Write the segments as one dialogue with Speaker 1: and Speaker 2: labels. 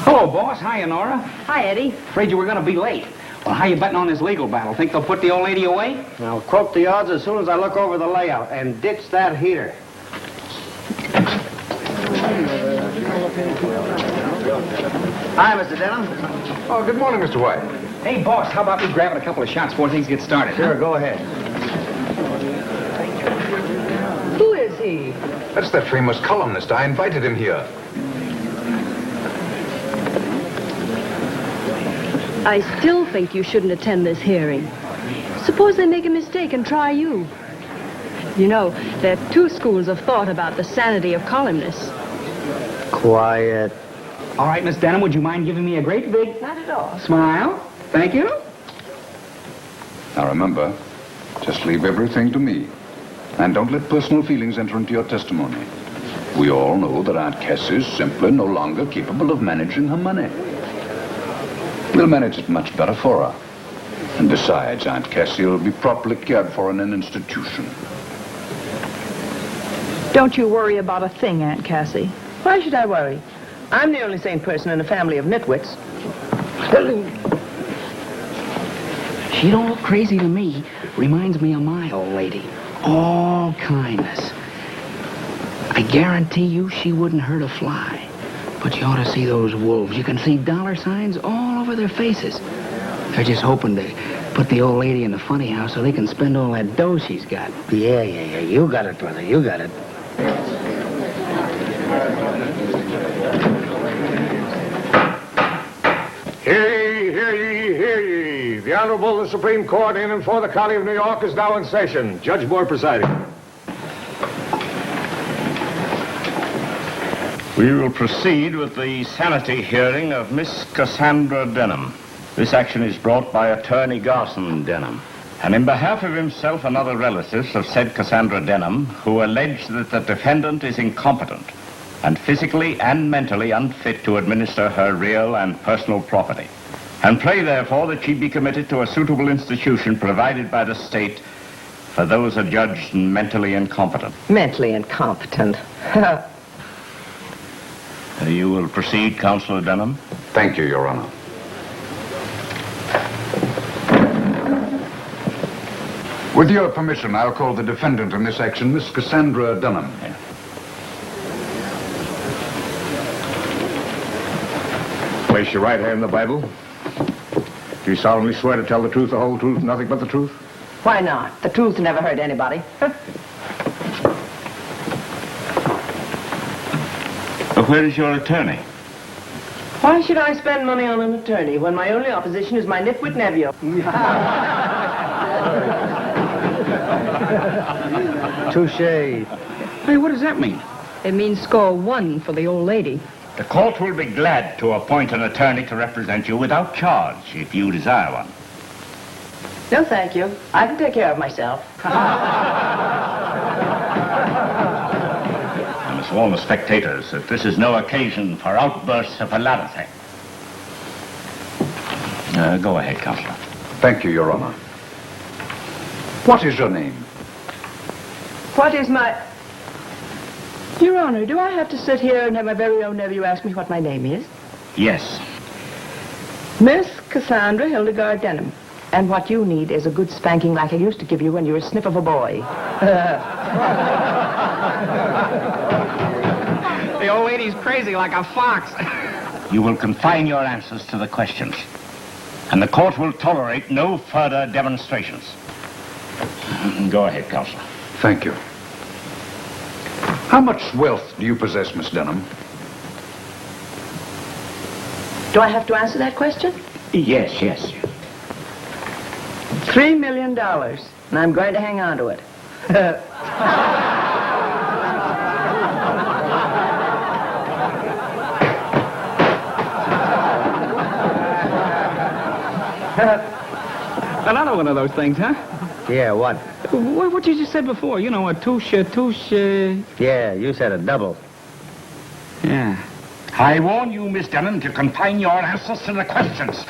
Speaker 1: Hello, boss. Hiya, Nora.
Speaker 2: Hi, Eddie.
Speaker 1: Afraid you were going to be late. Well, how you betting on this legal battle? Think they'll put the old lady away?
Speaker 3: I'll quote the odds as soon as I look over the layout and ditch that heater. Hi, Mr. Denham.
Speaker 4: Oh, good morning, Mr. White.
Speaker 1: Hey, boss, how about me grabbing a couple of shots before things get started?
Speaker 3: Sure, go ahead.
Speaker 2: Who is he?
Speaker 4: That's that famous columnist. I invited him here.
Speaker 2: I still think you shouldn't attend this hearing. Suppose they make a mistake and try you. You know, there are two schools of thought about the sanity of columnists.
Speaker 3: Quiet.
Speaker 1: All right, Miss Denham, would you mind giving me a great big...
Speaker 2: Not at all.
Speaker 1: Smile? Thank you.
Speaker 4: Now remember, just leave everything to me. And don't let personal feelings enter into your testimony. We all know that Aunt Cassie is simply no longer capable of managing her money. We'll manage it much better for her. And besides, Aunt Cassie will be properly cared for in an institution.
Speaker 5: Don't you worry about a thing, Aunt Cassie. Why should I worry? I'm the only sane person in a family of nitwits.
Speaker 1: She don't look crazy to me. Reminds me of my old lady. All kindness. I guarantee you she wouldn't hurt a fly. But you ought to see those wolves. You can see dollar signs all over their faces. They're just hoping to put the old lady in the funny house so they can spend all that dough she's got.
Speaker 3: Yeah. You got it, brother. You got it.
Speaker 6: Hear ye. The Honorable Supreme Court in and for the County of New York is now in session. Judge Moore presiding.
Speaker 7: We will proceed with the sanity hearing of Miss Cassandra Denham. This action is brought by Attorney Garson Denham, and in behalf of himself and other relatives of said Cassandra Denham, who allege that the defendant is incompetent and physically and mentally unfit to administer her real and personal property, and pray, therefore, that she be committed to a suitable institution provided by the state for those adjudged mentally incompetent.
Speaker 5: Mentally incompetent.
Speaker 7: You will proceed, Counselor Denham.
Speaker 4: Thank you, Your Honor. With your permission, I'll call the defendant in this action, Miss Cassandra Denham.
Speaker 7: Yeah.
Speaker 6: Place your right hand in the Bible. Do you solemnly swear to tell the truth, the whole truth, nothing but the truth?
Speaker 5: Why not? The truth never hurt anybody.
Speaker 7: Where is your attorney?
Speaker 5: Why should I spend money on an attorney when my only opposition is my nitwit nephew?
Speaker 3: Touche.
Speaker 1: Hey, what does that mean?
Speaker 2: It means score one for the old lady.
Speaker 7: The court will be glad to appoint an attorney to represent you without charge, if you desire one.
Speaker 5: No, thank you. I can take care of myself.
Speaker 7: I must warn the spectators that this is no occasion for outbursts of hilarity. Go ahead, Counselor.
Speaker 4: Thank you, Your Honor. What is your name?
Speaker 5: What is my... Your Honor, do I have to sit here and have my very own nephew ask me what my name is?
Speaker 7: Yes.
Speaker 5: Miss Cassandra Hildegard Denham. And what you need is a good spanking like I used to give you when you were a snip of a boy.
Speaker 1: The old lady's crazy like a fox.
Speaker 7: You will confine your answers to the questions. And the court will tolerate no further demonstrations. Go ahead, Counselor.
Speaker 4: Thank you. How much wealth do you possess, Miss Denham?
Speaker 5: Do I have to answer that question?
Speaker 7: Yes.
Speaker 5: $3 million, and I'm going to hang on to it.
Speaker 1: Another one of those things, huh?
Speaker 3: Yeah, what?
Speaker 1: What you just said before, you know, a touche.
Speaker 3: Yeah, you said a double.
Speaker 1: Yeah.
Speaker 7: I warn you, Miss Denham, to confine your answers to the questions.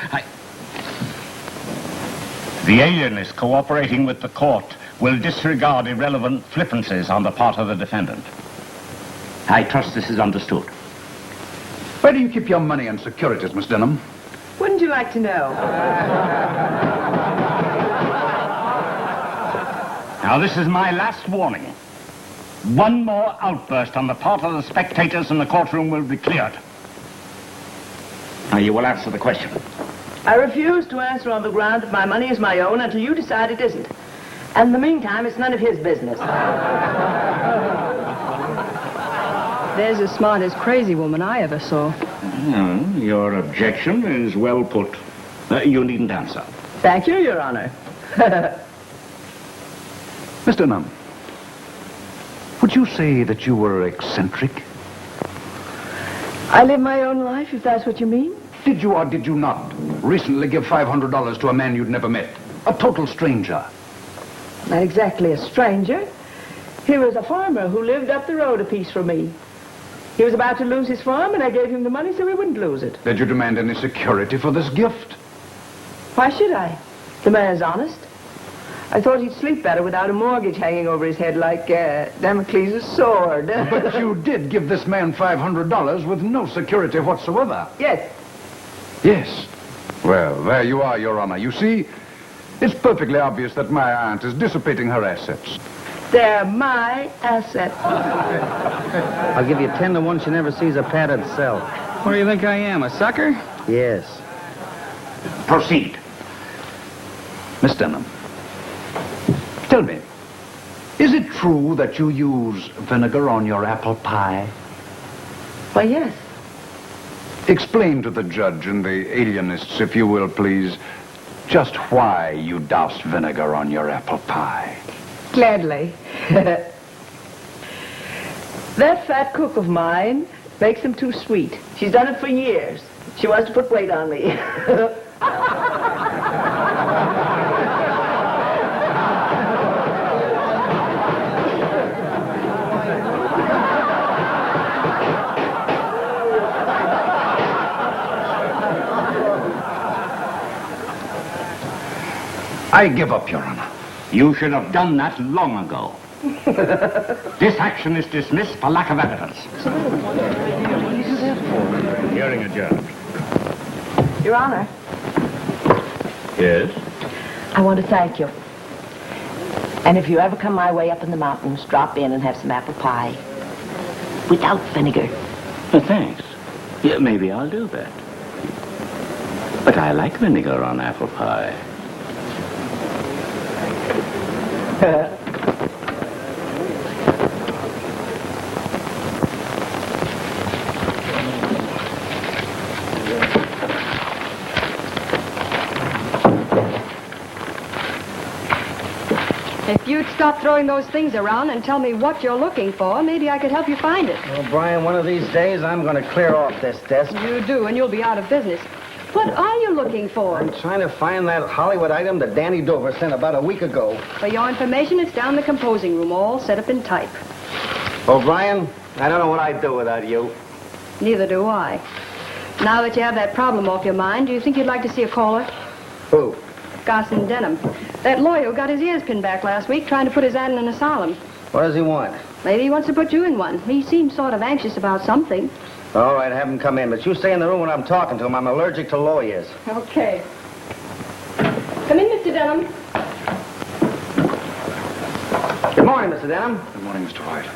Speaker 7: The alienist cooperating with the court will disregard irrelevant flippancies on the part of the defendant. I trust this is understood.
Speaker 4: Where do you keep your money and securities, Miss Denham?
Speaker 5: Wouldn't you like to know?
Speaker 7: Now, this is my last warning. One more outburst on the part of the spectators in the courtroom will be cleared. Now, you will answer the question.
Speaker 5: I refuse to answer on the ground that my money is my own until you decide it isn't. And in the meantime, it's none of his business.
Speaker 2: There's the smartest crazy woman I ever saw.
Speaker 7: Your objection is well put. You needn't answer.
Speaker 5: Thank you, Your Honor.
Speaker 4: Miss Denham, would you say that you were eccentric?
Speaker 5: I live my own life, if that's what you mean.
Speaker 4: Did you or did you not recently give $500 to a man you'd never met? A total stranger.
Speaker 5: Not exactly a stranger. He was a farmer who lived up the road a piece from me. He was about to lose his farm, and I gave him the money so he wouldn't lose it.
Speaker 4: Did you demand any security for this gift?
Speaker 5: Why should I? The man's honest. I thought he'd sleep better without a mortgage hanging over his head like Damocles' sword.
Speaker 4: But you did give this man $500 with no security whatsoever.
Speaker 5: Yes.
Speaker 4: Yes. Well, there you are, Your Honor. You see, it's perfectly obvious that my aunt is dissipating her assets.
Speaker 5: They're my assets.
Speaker 3: I'll give you 10 to 1 she never sees a padded cell.
Speaker 1: What do you think I am, a sucker?
Speaker 3: Yes.
Speaker 7: Proceed.
Speaker 4: Miss Denham, tell me, is it true that you use vinegar on your apple pie?
Speaker 5: Why, yes.
Speaker 4: Explain to the judge and the alienists, if you will, please, just why you doused vinegar on your apple pie.
Speaker 5: Gladly. That fat cook of mine makes them too sweet. She's done it for years. She wants to put weight on me.
Speaker 4: I give up, Your Honor.
Speaker 7: You should have done that long ago. This action is dismissed for lack of evidence. Hearing adjourned.
Speaker 5: Your Honor,
Speaker 7: Yes?
Speaker 5: I want to thank you. And if you ever come my way up in the mountains, drop in and have some apple pie. Without vinegar.
Speaker 7: Thanks. Yeah, maybe I'll do that. But I like vinegar on apple pie.
Speaker 2: If you'd stop throwing those things around and tell me what you're looking for, maybe I could help you find it.
Speaker 3: Well, Brian, one of these days I'm going to clear off this desk.
Speaker 2: You do, and you'll be out of business. What are you looking for?
Speaker 3: I'm trying to find that Hollywood item that Danny Dover sent about a week ago.
Speaker 2: For your information, it's down in the composing room, all set up in type.
Speaker 3: Oh, Brian, I don't know what I'd do without you.
Speaker 2: Neither do I. Now that you have that problem off your mind, do you think you'd like to see a caller?
Speaker 3: Who?
Speaker 2: Garson Denham. That lawyer who got his ears pinned back last week trying to put his ad in an asylum.
Speaker 3: What does he want?
Speaker 2: Maybe he wants to put you in one. He seems sort of anxious about something.
Speaker 3: All right, have him come in, but you stay in the room when I'm talking to him. I'm allergic to lawyers.
Speaker 2: Okay. Come in, Mr. Denham.
Speaker 3: Good morning, Mr. Denham.
Speaker 4: Good morning, Mr. White.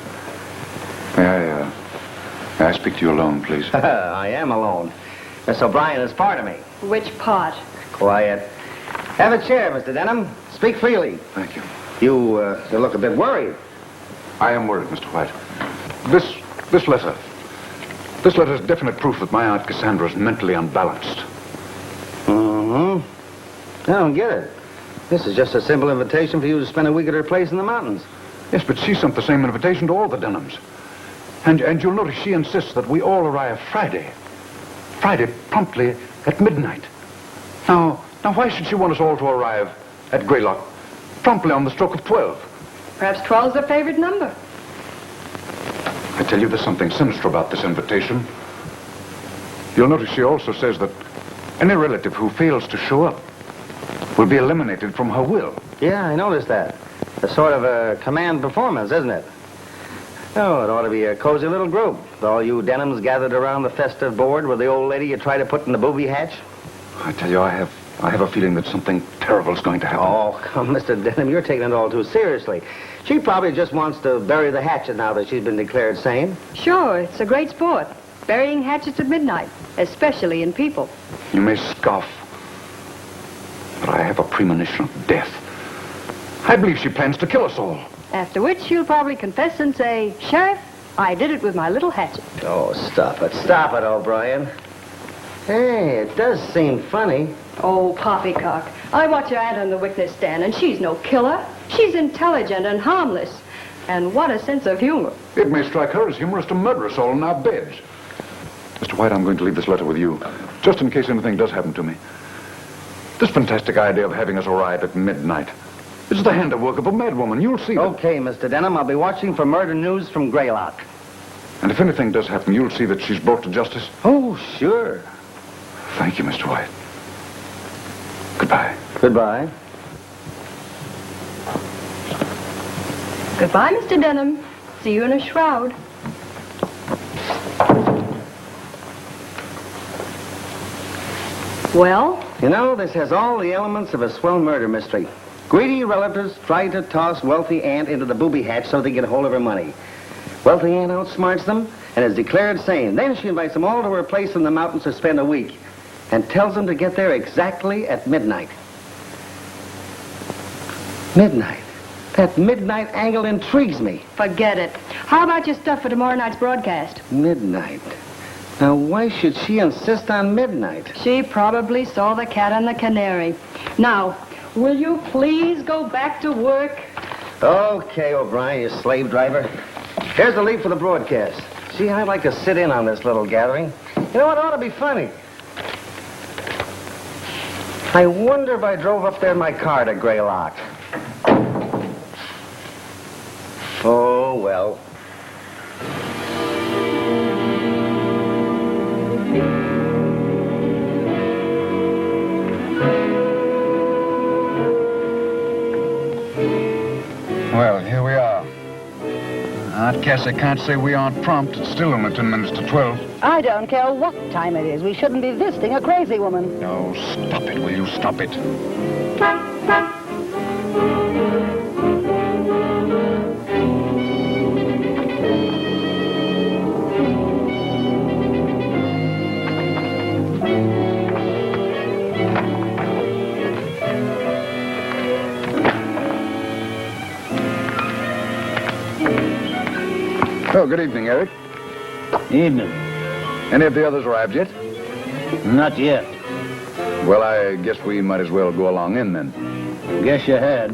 Speaker 4: May I speak to you alone, please?
Speaker 3: I am alone. Miss O'Brien is part of me.
Speaker 2: Which part?
Speaker 3: Quiet. Have a chair, Mr. Denham. Speak freely.
Speaker 4: Thank you.
Speaker 3: You look a bit worried.
Speaker 4: I am worried, Mr. White. This letter. This letter is definite proof that my Aunt Cassandra is mentally unbalanced.
Speaker 3: Mm-hmm. I don't get it. This is just a simple invitation for you to spend a week at her place in the mountains.
Speaker 4: Yes, but she sent the same invitation to all the Denhams. And you'll notice she insists that we all arrive Friday. Friday, promptly at midnight. Now, why should she want us all to arrive at Greylock promptly on the stroke of 12?
Speaker 2: Perhaps 12's her favorite number.
Speaker 4: I tell you, there's something sinister about this invitation. You'll notice she also says that any relative who fails to show up will be eliminated from her will.
Speaker 3: Yeah, I noticed that. A sort of a command performance, isn't it? Oh, it ought to be a cozy little group. With all you Denhams gathered around the festive board with the old lady you try to put in the booby hatch.
Speaker 4: I tell you, I have a feeling that something terrible is going to happen.
Speaker 3: Oh, come, Mr. Denham, you're taking it all too seriously. She probably just wants to bury the hatchet now that she's been declared sane.
Speaker 2: Sure, it's a great sport. Burying hatchets at midnight, especially in people.
Speaker 4: You may scoff, but I have a premonition of death. I believe she plans to kill us all.
Speaker 2: After which she'll probably confess and say, Sheriff, I did it with my little hatchet.
Speaker 3: Oh, stop it. Stop it, O'Brien. Hey, it does seem funny.
Speaker 2: Oh, poppycock. I watch your aunt on the witness stand, and she's no killer. She's intelligent and harmless. And what a sense of humor.
Speaker 4: It may strike her as humorous to murder us all in our beds. Mr. White, I'm going to leave this letter with you, just in case anything does happen to me. This fantastic idea of having us arrive at midnight is the handiwork of a madwoman. You'll see that.
Speaker 3: Okay, Mr. Denham, I'll be watching for murder news from Greylock.
Speaker 4: And if anything does happen, you'll see that she's brought to justice.
Speaker 3: Oh, sure.
Speaker 4: Thank you, Mr. White. Goodbye.
Speaker 3: Goodbye.
Speaker 2: Goodbye, Mr. Denham. See you in a shroud. Well?
Speaker 3: You know, this has all the elements of a swell murder mystery. Greedy relatives try to toss wealthy aunt into the booby hatch so they get hold of her money. Wealthy aunt outsmarts them and is declared sane. Then she invites them all to her place in the mountains to spend a week and tells them to get there exactly at midnight. Midnight. That midnight angle intrigues me.
Speaker 2: Forget it. How about your stuff for tomorrow night's broadcast?
Speaker 3: Midnight. Now, why should she insist on midnight?
Speaker 2: She probably saw the cat and the canary. Now, will you please go back to work?
Speaker 3: Okay, O'Brien, you slave driver. Here's the lead for the broadcast. See, I'd like to sit in on this little gathering. You know, it ought to be funny. I wonder if I drove up there in my car to Greylock. Oh, well.
Speaker 4: Well, here we are. Aunt Cassie can't say we aren't prompt. It's still only 10 minutes to 12.
Speaker 8: I don't care what time it is. We shouldn't be visiting a crazy woman.
Speaker 4: No, stop it, will you? Stop it. Oh, good evening, Eric.
Speaker 9: Evening.
Speaker 4: Any of the others arrived yet?
Speaker 9: Not yet.
Speaker 4: Well, I guess we might as well go along in then.
Speaker 9: Guess you had.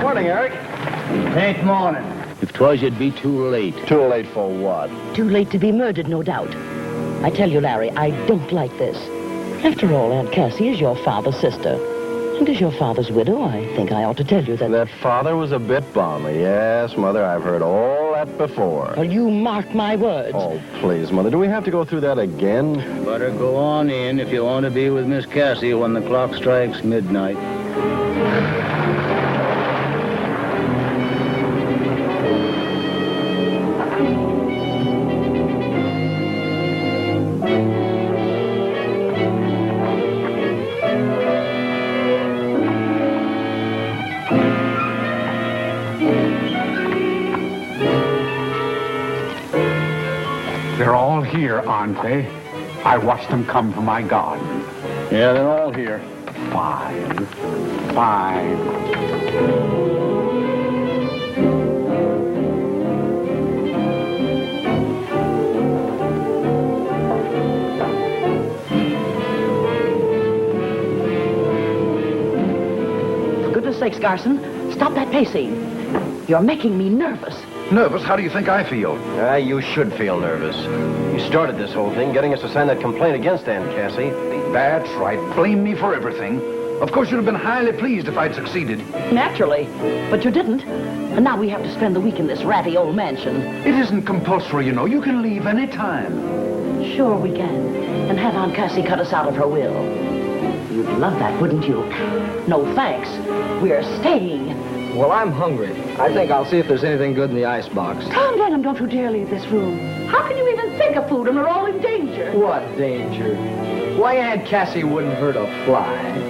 Speaker 3: Morning, Eric.
Speaker 9: Ain't morning. If 'twas, you'd be too late.
Speaker 3: Too late for what?
Speaker 8: Too late to be murdered, no doubt. I tell you, Larry, I don't like this. After all, Aunt Cassie is your father's sister. And as your father's widow, I think I ought to tell you that...
Speaker 10: That father was a bit balmy. Yes, Mother, I've heard all that before.
Speaker 8: Well, you mark my words.
Speaker 10: Oh, please, Mother, do we have to go through that again?
Speaker 9: Better go on in if you want to be with Miss Cassie when the clock strikes midnight.
Speaker 11: aren't they? I watched them come from my garden.
Speaker 10: Yeah, they're all here.
Speaker 11: Fine. Fine.
Speaker 8: For goodness sakes, Garson, stop that pacing. You're making me nervous.
Speaker 4: Nervous? How do you think I feel?
Speaker 10: You should feel nervous. You started this whole thing, getting us to sign that complaint against Aunt Cassie.
Speaker 4: That's right. Blame me for everything. Of course, you'd have been highly pleased if I'd succeeded.
Speaker 8: Naturally. But you didn't. And now we have to spend the week in this ratty old mansion.
Speaker 4: It isn't compulsory, you know. You can leave any time.
Speaker 8: Sure we can. And have Aunt Cassie cut us out of her will. You'd love that, wouldn't you? No thanks. We're staying.
Speaker 9: Well, I'm hungry. I think I'll see if there's anything good in the icebox.
Speaker 8: Tom Denham, don't you dare leave this room. How can you even think of food when we're all in danger?
Speaker 9: What danger? Why, Aunt Cassie wouldn't hurt a fly.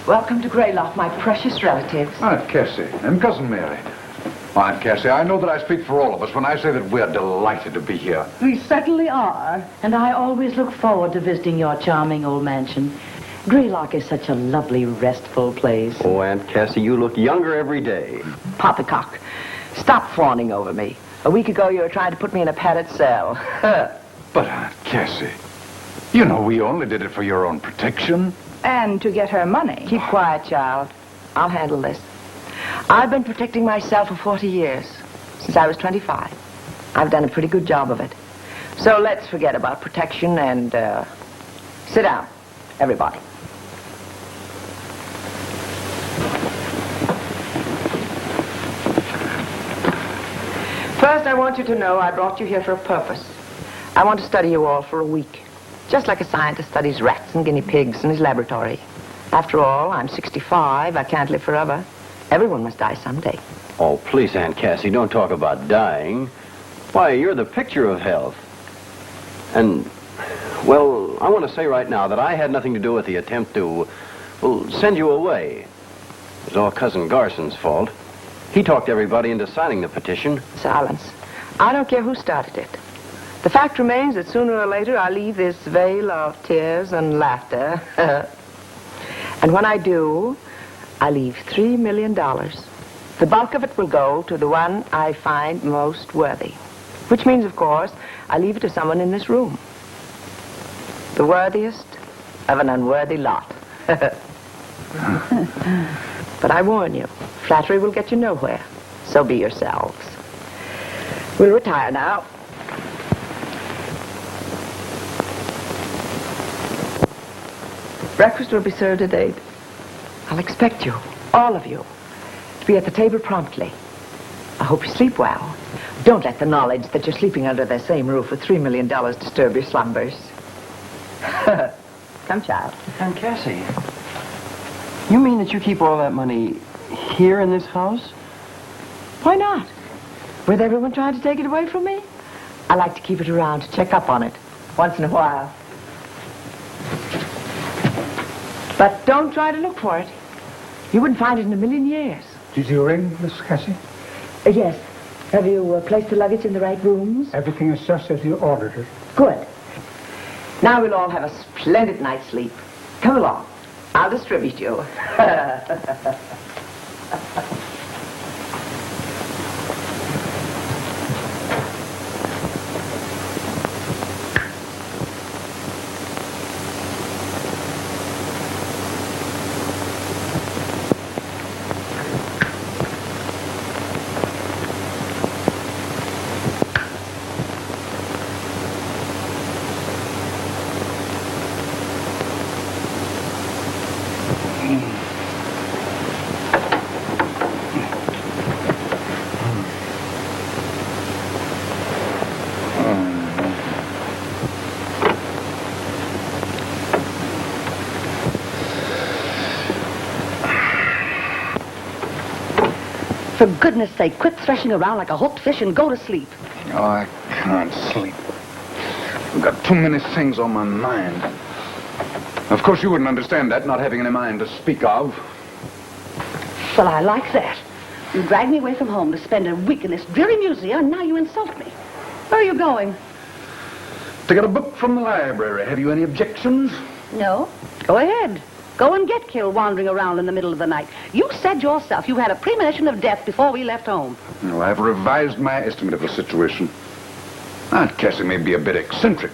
Speaker 5: Welcome to Greylock, my precious relatives.
Speaker 4: Aunt Cassie and Cousin Mary. Aunt Cassie, I know that I speak for all of us when I say that we're delighted to be here.
Speaker 8: We certainly are. And I always look forward to visiting your charming old mansion. Greylock is such a lovely, restful place.
Speaker 10: Oh, Aunt Cassie, you look younger every day.
Speaker 5: Poppycock, stop fawning over me. A week ago, you were trying to put me in a padded cell.
Speaker 4: But Aunt Cassie, you know we only did it for your own protection.
Speaker 5: And to get her money. Keep quiet, child. I'll handle this. I've been protecting myself for 40 years. Since I was 25. I've done a pretty good job of it. So let's forget about protection and, sit down, everybody. First, I want you to know I brought you here for a purpose. I want to study you all for a week. Just like a scientist studies rats and guinea pigs in his laboratory. After all, I'm 65. I can't live forever. Everyone must die someday.
Speaker 10: Oh, please, Aunt Cassie, don't talk about dying. Why, you're the picture of health. And, well, I want to say right now that I had nothing to do with the attempt to, well, send you away. It was all Cousin Garson's fault. He talked everybody into signing the petition.
Speaker 5: Silence. I don't care who started it. The fact remains that sooner or later I'll leave this vale of tears and laughter. And when I do, I leave $3 million. The bulk of it will go to the one I find most worthy. Which means, of course, I leave it to someone in this room. The worthiest of an unworthy lot. But I warn you, flattery will get you nowhere. So be yourselves. We'll retire now. Breakfast will be served at 8. I'll expect you, all of you, to be at the table promptly. I hope you sleep well. Don't let the knowledge that you're sleeping under the same roof with $3 million disturb your slumbers. Come, child.
Speaker 10: Aunt Cassie, you mean that you keep all that money here in this house?
Speaker 5: Why not? With everyone trying to take it away from me? I like to keep it around to check up on it once in a while. But don't try to look for it. You wouldn't find it in a million years.
Speaker 11: Did you ring, Miss Cassie?
Speaker 5: Yes. Have you placed the luggage in the right rooms?
Speaker 11: Everything is just as you ordered it.
Speaker 5: Good. Now we'll all have a splendid night's sleep. Come along. I'll distribute you.
Speaker 12: For goodness sake, quit threshing around like a hooked fish and go to sleep.
Speaker 4: Oh, I can't sleep. I've got too many things on my mind. Of course, you wouldn't understand that, not having any mind to speak of.
Speaker 12: Well, I like that. You dragged me away from home to spend a week in this dreary museum, and now you insult me. Where are you going?
Speaker 4: To get a book from the library. Have you any objections?
Speaker 12: No. Go ahead. Go and get killed wandering around in the middle of the night. You said yourself you had a premonition of death before we left home.
Speaker 4: Well, I've revised my estimate of the situation. Aunt Cassie may be a bit eccentric,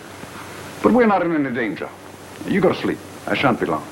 Speaker 4: but we're not in any danger. You go to sleep. I shan't be long.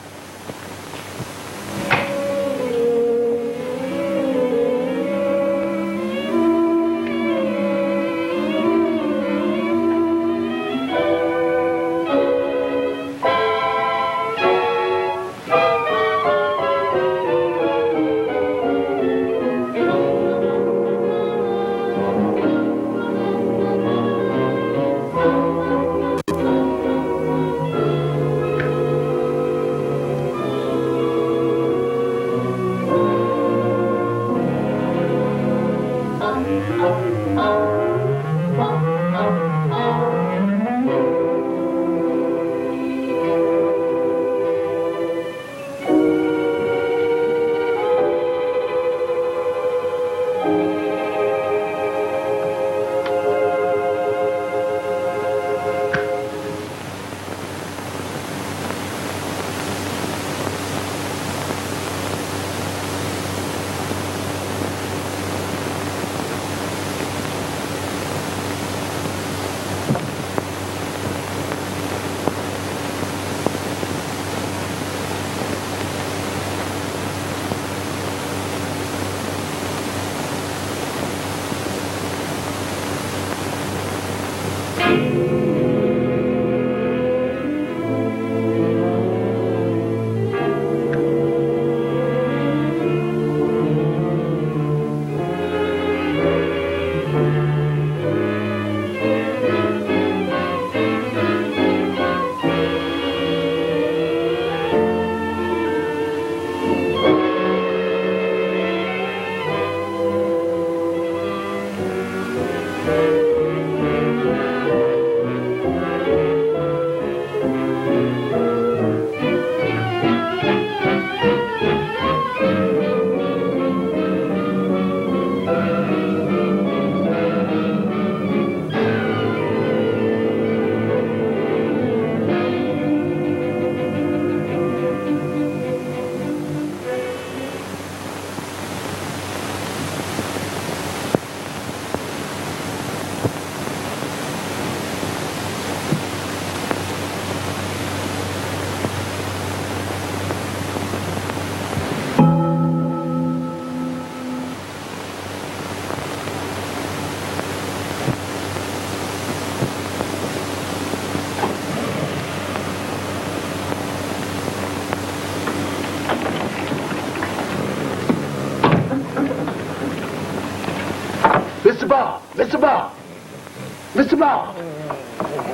Speaker 13: Mr. Bob,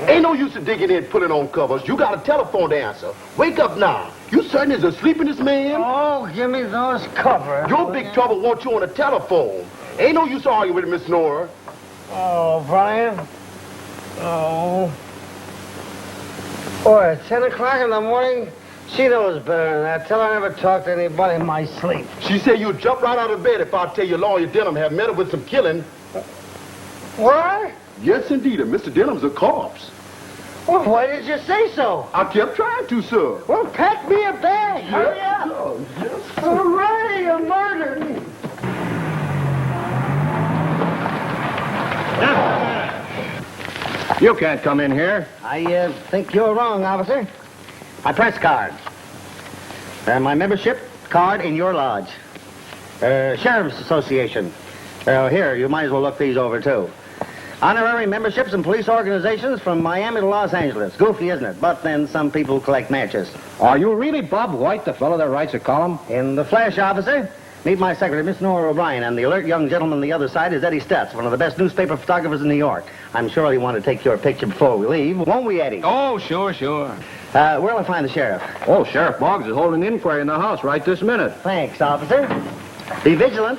Speaker 13: ain't no use in digging in pulling on covers. You got a telephone to answer. Wake up now. You certain is asleep in this man?
Speaker 3: Oh, give me those covers.
Speaker 13: Your big trouble wants you on the telephone. Ain't no use arguing with Miss Nora.
Speaker 3: Oh, Brian. Oh. Boy, at 10 o'clock in the morning? She knows better than that. Tell her I never talk to anybody in my sleep.
Speaker 13: She said you'd jump right out of bed if I tell you lawyer Denham have met her with some killing.
Speaker 3: What?
Speaker 13: Yes, indeed. And Mr. Denham's a corpse.
Speaker 3: Well, why did you say so?
Speaker 13: I kept trying to, sir.
Speaker 3: Well, pack me a bag.
Speaker 13: Yes,
Speaker 3: Hurry up.
Speaker 13: sir. Yes, sir.
Speaker 3: Hooray, a murder.
Speaker 6: You can't come in here.
Speaker 3: I think you're wrong, officer. My press card. My membership card in your lodge. Sheriff's Association. Here, you might as well look these over, too. Honorary memberships in police organizations from Miami to Los Angeles. Goofy, isn't it? But then some people collect matches.
Speaker 6: Are you really Bob White, the fellow that writes a column?
Speaker 3: In the flesh, officer. Meet my secretary, Miss Nora O'Brien, and the alert young gentleman on the other side is Eddie Stutz, one of the best newspaper photographers in New York. I'm sure he'll want to take your picture before we leave. Won't we, Eddie?
Speaker 6: Oh, sure.
Speaker 3: Where'll I find the sheriff?
Speaker 6: Oh, Sheriff Boggs is holding an inquiry in the house right this minute.
Speaker 3: Thanks, officer. Be vigilant.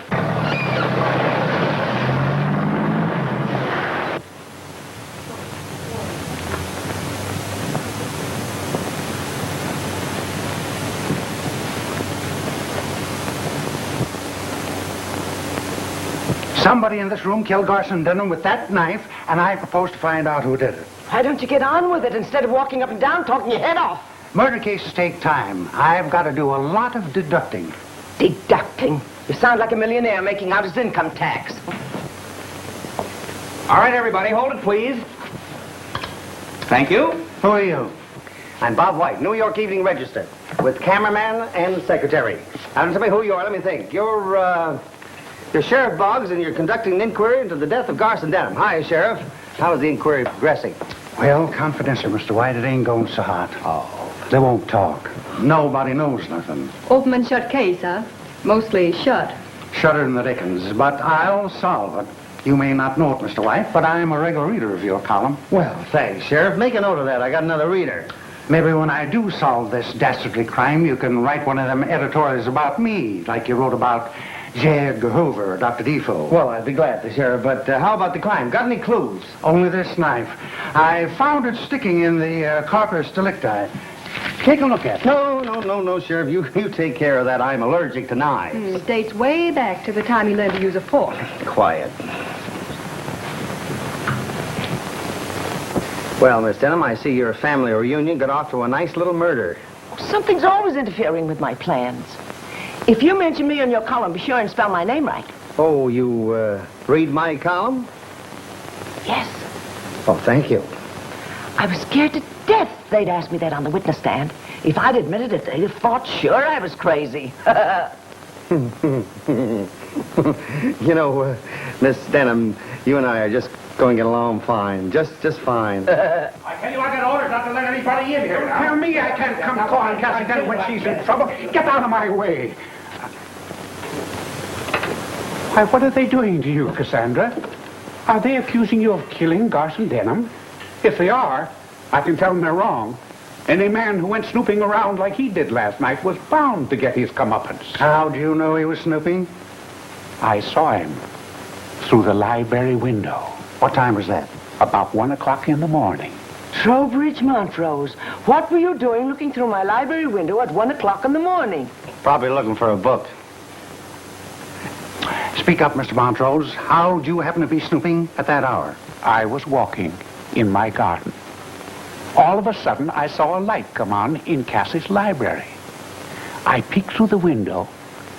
Speaker 11: Somebody in this room killed Garson Denham with that knife, and I propose to find out who did it.
Speaker 5: Why don't you get on with it instead of walking up and down talking your head off?
Speaker 11: Murder cases take time. I've got to do a lot of deducting.
Speaker 5: Deducting? You sound like a millionaire making out his income tax.
Speaker 1: All right, everybody, hold it, please. Thank you.
Speaker 11: Who are you?
Speaker 3: I'm Bob White, New York Evening Register, with cameraman and secretary. Now, tell me who you are. Let me think. You're Sheriff Boggs, and you're conducting an inquiry into the death of Garson Denham. Hi, Sheriff. How is the inquiry progressing?
Speaker 11: Well, confidential, Mr. White, it ain't going so hot.
Speaker 3: Oh.
Speaker 11: They won't talk. Nobody knows nothing.
Speaker 2: Open and shut case, huh? Mostly shut.
Speaker 11: Shudder in the dickens, but I'll solve it. You may not know it, Mr. White, but I'm a regular reader of your column.
Speaker 3: Well, thanks, Sheriff. Make a note of that. I got another reader.
Speaker 11: Maybe when I do solve this dastardly crime, you can write one of them editorials about me, like you wrote about J. Edgar Hoover or Dr. Defoe.
Speaker 3: Well, I'd be glad to, Sheriff, but how about the crime? Got any clues?
Speaker 11: Only this knife. I found it sticking in the corpus delicti. Take a look at it.
Speaker 3: No, Sheriff. You take care of that. I'm allergic to knives.
Speaker 2: It dates way back to the time he learned to use a fork.
Speaker 3: Quiet. Well, Miss Denham, I see your family reunion got off to a nice little murder.
Speaker 5: Something's always interfering with my plans. If you mention me in your column, be sure and spell my name right.
Speaker 3: Oh, you read my column?
Speaker 5: Yes.
Speaker 3: Oh, thank you.
Speaker 5: I was scared to death they'd ask me that on the witness stand. If I'd admitted it, they'd have thought sure I was crazy.
Speaker 3: You know, Miss Denham, you and I are just going to get along fine. Just fine.
Speaker 11: I tell you, I got orders not to let anybody in here. Tell me I can't come calling Cassie Denham when she's in trouble. Get out of my way. Why, what are they doing to you, Cassandra? Are they accusing you of killing Garson Denham? If they are, I can tell them they're wrong. Any man who went snooping around like he did last night was bound to get his comeuppance. How do you know he was snooping? I saw him through the library window. What time was that? About 1 o'clock in the morning.
Speaker 5: Trowbridge Montrose, what were you doing looking through my library window at 1 o'clock in the morning?
Speaker 3: Probably looking for a book.
Speaker 11: Speak up, Mr. Montrose. How'd you happen to be snooping at that hour? I was walking in my garden. All of a sudden, I saw a light come on in Cassie's library. I peeked through the window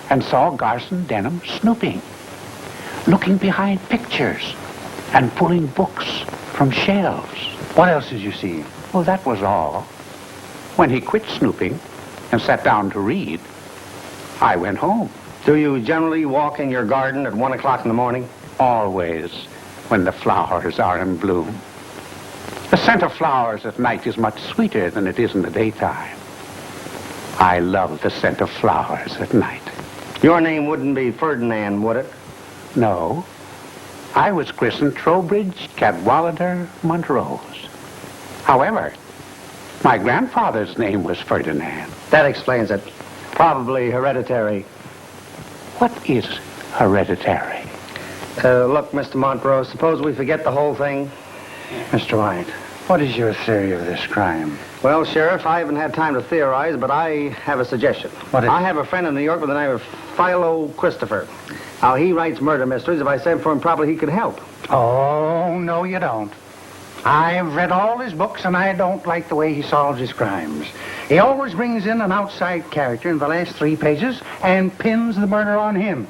Speaker 11: and saw Garson Denham snooping, looking behind pictures and pulling books from shelves. What else did you see? Well, that was all. When he quit snooping and sat down to read, I went home.
Speaker 3: Do you generally walk in your garden at 1 o'clock in the morning?
Speaker 11: Always, when the flowers are in bloom. The scent of flowers at night is much sweeter than it is in the daytime. I love the scent of flowers at night.
Speaker 3: Your name wouldn't be Ferdinand, would it?
Speaker 11: No. I was christened Trowbridge Cadwallader Montrose. However, my grandfather's name was Ferdinand.
Speaker 3: That explains it. Probably hereditary.
Speaker 11: What is hereditary?
Speaker 3: Look, Mr. Montrose, suppose we forget the whole thing?
Speaker 11: Mr. White, what is your theory of this crime?
Speaker 3: Well, Sheriff, I haven't had time to theorize, but I have a suggestion.
Speaker 11: What is it?
Speaker 3: I have a friend in New York with the name of Philo Christopher. Now, he writes murder mysteries. If I sent for him, probably he could help.
Speaker 11: Oh, no, you don't. I've read all his books, and I don't like the way he solves his crimes. He always brings in an outside character in the last 3 pages and pins the murder on him,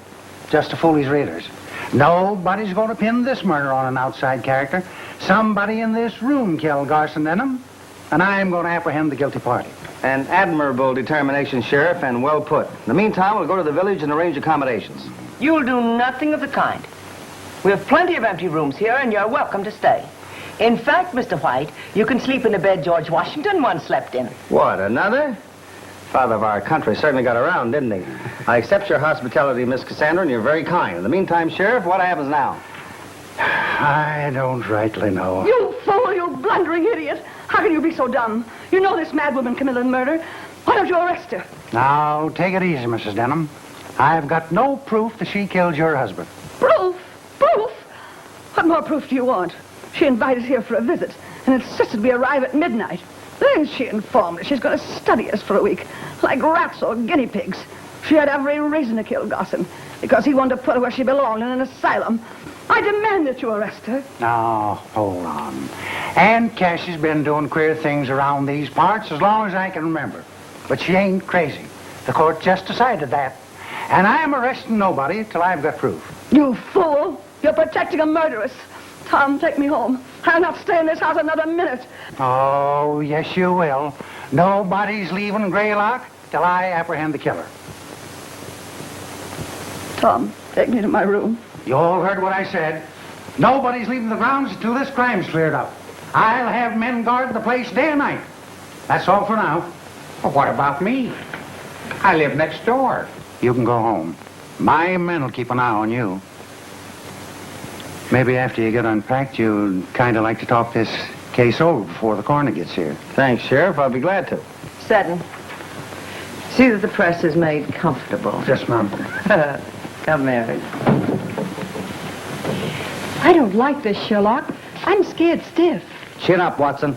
Speaker 11: just to fool his readers. Nobody's going to pin this murder on an outside character. Somebody in this room killed Garson Denham, and I'm going to apprehend the guilty party.
Speaker 3: An admirable determination, Sheriff, and well put. In the meantime, we'll go to the village and arrange accommodations.
Speaker 5: You'll do nothing of the kind. We have plenty of empty rooms here, and you're welcome to stay. In fact, Mr. White, you can sleep in the bed George Washington once slept in.
Speaker 3: What, another? Father of our country certainly got around, didn't he? I accept your hospitality, Miss Cassandra, and you're very kind. In the meantime, Sheriff, what happens now?
Speaker 11: I don't rightly know.
Speaker 12: You fool, you blundering idiot. How can you be so dumb? You know this mad woman committed murder. Why don't you arrest her?
Speaker 11: Now, take it easy, Mrs. Denham. I've got no proof that she killed your husband.
Speaker 12: Proof? Proof? What more proof do you want? She invited us here for a visit and insisted we arrive at midnight. Then she informed us she's going to study us for a week, like rats or guinea pigs. She had every reason to kill Gosson, because he wanted to put her where she belonged, in an asylum. I demand that you arrest her.
Speaker 11: Now, hold on. Aunt Cassie's been doing queer things around these parts as long as I can remember. But she ain't crazy. The court just decided that. And I am arresting nobody till I've got proof.
Speaker 12: You fool! You're protecting a murderess. Tom, take me home. I'll not stay in this house another minute.
Speaker 11: Oh, yes, you will. Nobody's leaving Greylock till I apprehend the killer.
Speaker 12: Tom, take me to my room.
Speaker 11: You all heard what I said. Nobody's leaving the grounds until this crime's cleared up. I'll have men guard the place day and night. That's all for now.
Speaker 14: Well, what about me? I live next door.
Speaker 11: You can go home. My men will keep an eye on you. Maybe after you get unpacked, you'd kind of like to talk this case over before the coroner gets here.
Speaker 3: Thanks, Sheriff. I'll be glad to.
Speaker 5: Seton, see that the press is made comfortable.
Speaker 11: Yes, ma'am.
Speaker 5: Come, Mary.
Speaker 2: I don't like this, Sherlock. I'm scared stiff.
Speaker 3: Chin up, Watson.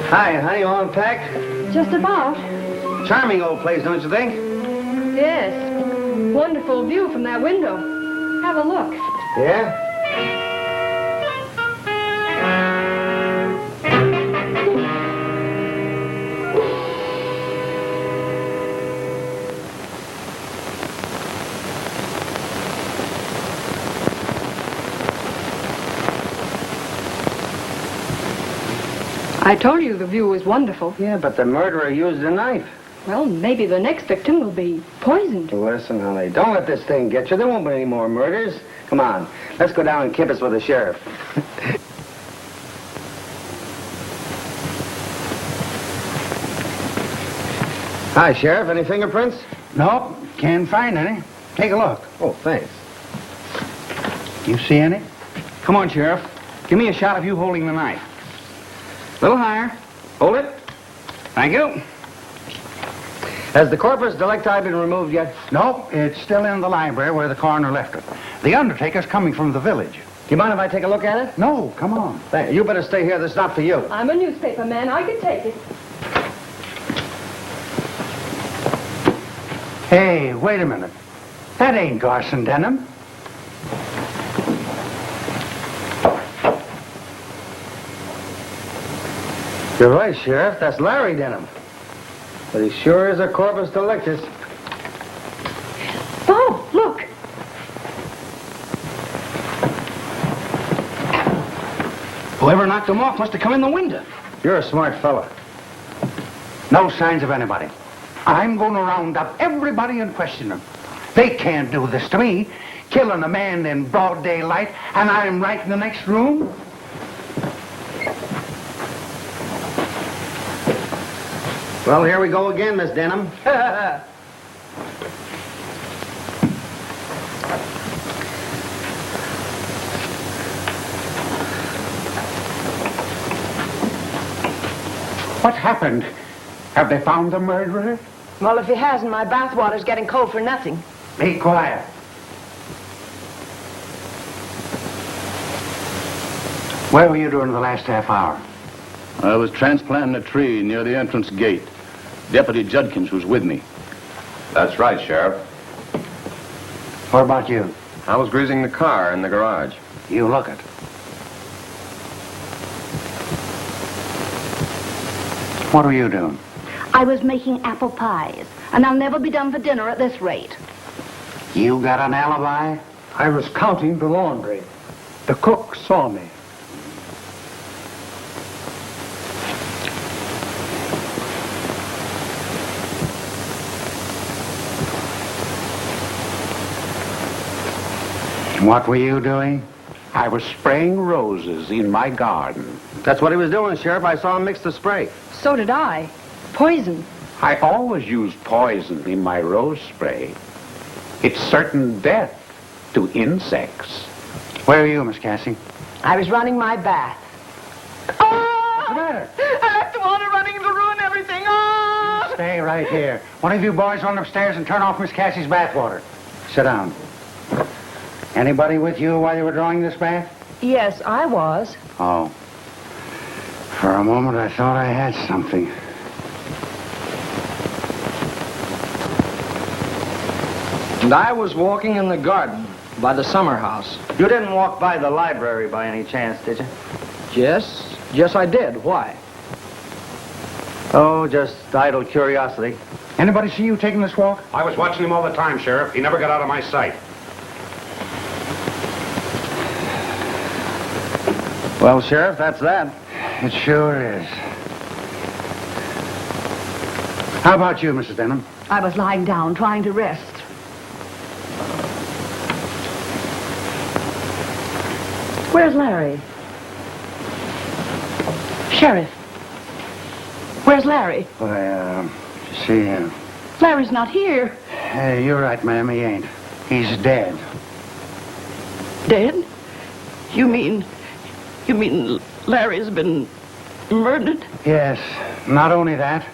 Speaker 3: Hi, honey, all unpacked?
Speaker 2: Just about.
Speaker 3: Charming old place, don't you think?
Speaker 2: Yes. Wonderful view from that window. Have a look.
Speaker 3: Yeah?
Speaker 2: I told you the view was wonderful.
Speaker 3: Yeah, but the murderer used a knife.
Speaker 2: Well, maybe the next victim will be poisoned.
Speaker 3: Listen, honey, don't let this thing get you. There won't be any more murders. Come on, let's go down and kibbutz with the sheriff. Hi, Sheriff. Any fingerprints?
Speaker 11: Nope, can't find any. Take a look.
Speaker 3: Oh, thanks.
Speaker 11: You see any?
Speaker 1: Come on, Sheriff. Give me a shot of you holding the knife. A little higher. Hold it. Thank you.
Speaker 3: Has the corpus delicti been removed yet?
Speaker 11: Nope, it's still in the library where the coroner left it. The undertaker's coming from the village.
Speaker 3: Do you mind if I take a look at it?
Speaker 11: No, come on.
Speaker 3: You better stay here. This is not for you.
Speaker 2: I'm a newspaper man. I can take it.
Speaker 11: Hey, wait a minute. That ain't Garson Denham.
Speaker 3: You're right, Sheriff. That's Larry Denham. But he sure is a corpus delictus.
Speaker 2: Oh, look.
Speaker 1: Whoever knocked him off must have come in the window.
Speaker 3: You're a smart fella.
Speaker 11: No signs of anybody. I'm going to round up everybody and question them. They can't do this to me, killing a man in broad daylight, and I'm right in the next room.
Speaker 3: Well, here we go again, Miss Denham.
Speaker 11: What happened? Have they found the murderer?
Speaker 5: Well, if he hasn't, my bathwater's getting cold for nothing.
Speaker 11: Be quiet. Where were you during the last half hour?
Speaker 15: I was transplanting a tree near the entrance gate. Deputy Judkins was with me.
Speaker 4: That's right, Sheriff.
Speaker 11: What about you?
Speaker 16: I was greasing the car in the garage.
Speaker 11: You look it. What were you doing?
Speaker 12: I was making apple pies, and I'll never be done for dinner at this rate.
Speaker 11: You got an alibi?
Speaker 17: I was counting the laundry. The cook saw me.
Speaker 11: What were you doing? I was spraying roses in my garden.
Speaker 3: That's what he was doing, Sheriff. I saw him mix the spray.
Speaker 2: So did I. Poison.
Speaker 11: I always use poison in my rose spray. It's certain death to insects. Where are you, Miss Cassie?
Speaker 5: I was running my bath.
Speaker 11: What's the matter?
Speaker 5: I left the water running to ruin everything. Oh!
Speaker 11: Stay right here. One of you boys run upstairs and turn off Miss Cassie's bathwater. Sit down. Anybody with you while you were drawing this bath?
Speaker 2: Yes, I was.
Speaker 11: Oh. For a moment, I thought I had something.
Speaker 1: And I was walking in the garden by the summer house.
Speaker 3: You didn't walk by the library by any chance, did you?
Speaker 1: Yes, I did. Why?
Speaker 3: Oh, just idle curiosity.
Speaker 11: Anybody see you taking this walk?
Speaker 15: I was watching him all the time, Sheriff. He never got out of my sight.
Speaker 3: Well, Sheriff, that's that.
Speaker 11: It sure is. How about you, Mrs. Denham?
Speaker 12: I was lying down, trying to rest. Where's Larry? Sheriff. Where's Larry?
Speaker 11: Well, you see,
Speaker 12: Larry's not here.
Speaker 11: you're right, ma'am, he ain't. He's dead.
Speaker 12: Dead? You mean Larry's been murdered?
Speaker 11: Yes, not only that,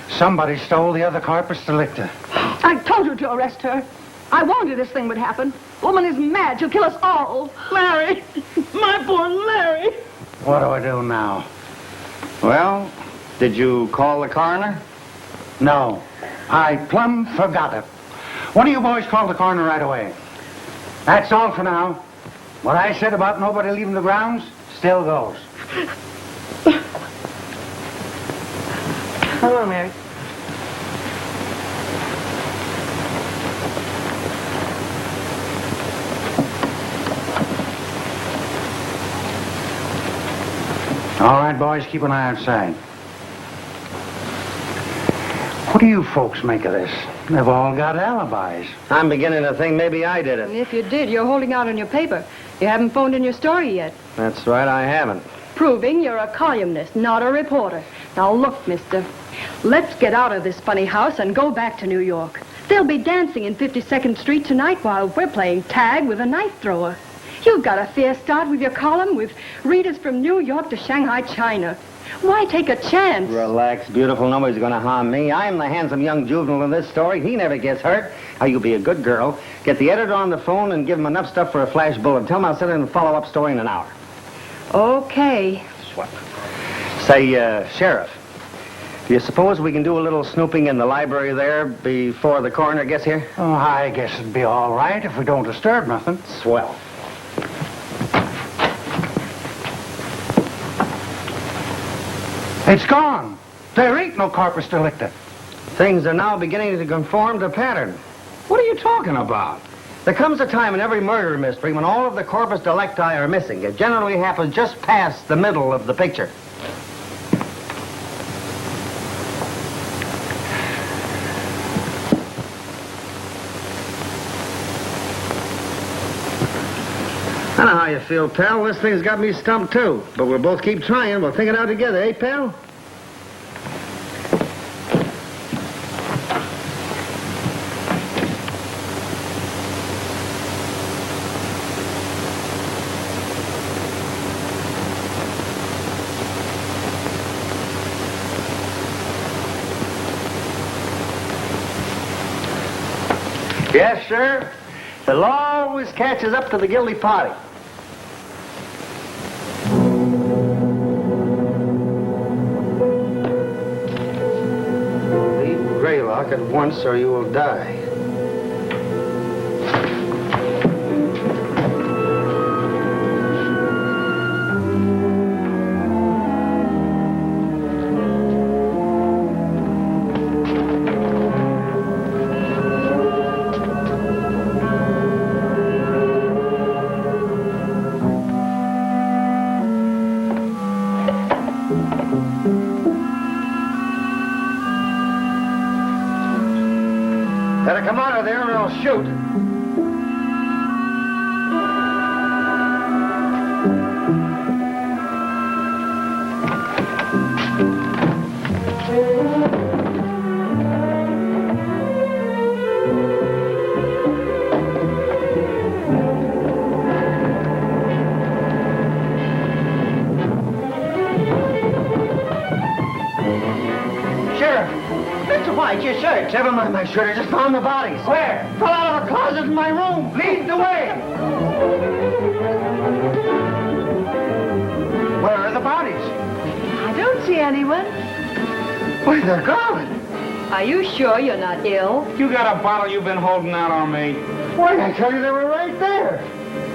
Speaker 11: somebody stole the other corpus delicti.
Speaker 12: I told you to arrest her. I warned you this thing would happen. Woman is mad. She'll kill us all. Larry. My poor Larry.
Speaker 11: What do I do now?
Speaker 3: Well, did you call the coroner?
Speaker 11: No, I plumb forgot it. One of you boys called the coroner right away. That's all for now. What I said about nobody leaving the grounds still goes.
Speaker 5: Hello, Mary.
Speaker 11: All right, boys, keep an eye outside. What do you folks make of this? They've all got alibis.
Speaker 3: I'm beginning to think maybe I did it.
Speaker 2: If you did, you're holding out on your paper. You haven't phoned in your story yet.
Speaker 3: That's right, I haven't.
Speaker 2: Proving you're a columnist, not a reporter. Now look, mister, let's get out of this funny house and go back to New York. They'll be dancing in 52nd Street tonight while we're playing tag with a knife thrower. You've got a fair start with your column with readers from New York to Shanghai, China. Why take a chance?
Speaker 3: Relax, beautiful. Nobody's going to harm me. I'm the handsome young juvenile in this story. He never gets hurt. Now, you be a good girl. Get the editor on the phone and give him enough stuff for a flash bullet. Tell him I'll send in a follow-up story in an hour.
Speaker 2: Okay.
Speaker 3: Say, Sheriff, do you suppose we can do a little snooping in the library there before the coroner gets here?
Speaker 11: Oh, I guess it'd be all right if we don't disturb nothing.
Speaker 3: Swell.
Speaker 11: It's gone. There ain't no corpus delicti.
Speaker 3: Things are now beginning to conform to pattern.
Speaker 11: What are you talking about?
Speaker 3: There comes a time in every murder mystery when all of the corpus delicti are missing. It generally happens just past the middle of the picture. I know how you feel, pal. This thing's got me stumped, too. But we'll both keep trying. We'll think it out together, eh, pal? Yes, sir. The law always catches up to the guilty party. Leave Greylock at once or you will die. Better come out of there or I'll shoot.
Speaker 12: Your shirt.
Speaker 3: Never mind my shirt. I just found the bodies.
Speaker 12: Where?
Speaker 3: Fell out of a closet in my room.
Speaker 12: Lead the way.
Speaker 3: Where are the bodies?
Speaker 12: I don't see anyone.
Speaker 3: Where they're gone.
Speaker 2: Are you sure you're not ill?
Speaker 14: You got a bottle you've been holding out on me.
Speaker 3: Why, I tell you they were right there.